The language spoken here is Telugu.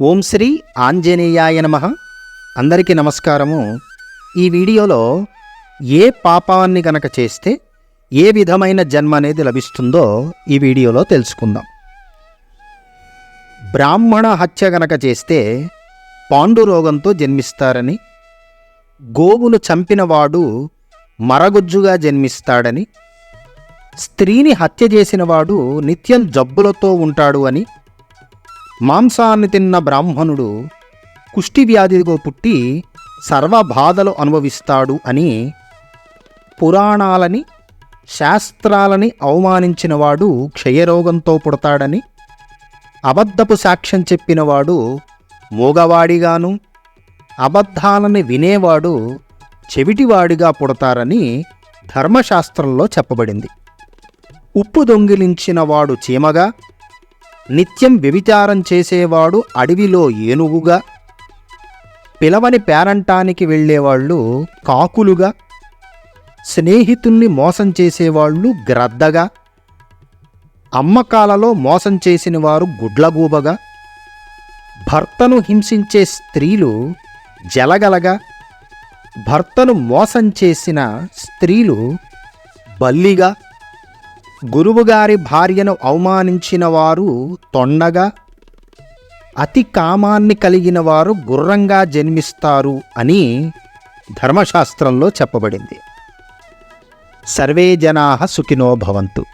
ఓం శ్రీ ఆంజనేయాయ నమః. అందరికీ నమస్కారము. ఈ వీడియోలో ఏ పాపాన్ని గనక చేస్తే ఏ విధమైన జన్మ అనేది లభిస్తుందో ఈ వీడియోలో తెలుసుకుందాం. బ్రాహ్మణ హత్య గనక చేస్తే పాండురోగంతో జన్మిస్తారని, గోవును చంపినవాడు మరగుజ్జుగా జన్మిస్తాడని, స్త్రీని హత్య చేసినవాడు నిత్యం జబ్బులతో ఉంటాడు అని, మాంసాన్ని తిన్న బ్రాహ్మణుడు కుష్ఠివ్యాధితో పుట్టి సర్వబాధలు అనుభవిస్తాడు అని, పురాణాలని శాస్త్రాలని అవమానించినవాడు క్షయరోగంతో పుడతాడని, అబద్ధపు సాక్ష్యం చెప్పినవాడు మూగవాడిగాను, అబద్ధాలని వినేవాడు చెవిటివాడిగా పుడతారని ధర్మశాస్త్రంలో చెప్పబడింది. ఉప్పు దొంగిలించినవాడు చీమగా, నిత్యం వ్యభిచారం చేసేవాడు అడవిలో ఏనుగుగా, పిలవని పేరంటానికి వెళ్ళేవాళ్ళు కాకులుగా, స్నేహితుల్ని మోసం చేసేవాళ్ళు గ్రద్దగా, అమ్మకాలలో మోసం చేసిన వారు గుడ్లగూబగా, భర్తను హింసించే స్త్రీలు జలగలగా, భర్తను మోసం చేసిన స్త్రీలు బల్లిగా, గురువుగారి భార్యను అవమానించిన వారు తొండగా, అతి కామాన్ని కలిగిన వారు గుర్రంగా జన్మిస్తారు అని ధర్మశాస్త్రంలో చెప్పబడింది. సర్వే జనాః సుఖినో భవంతు.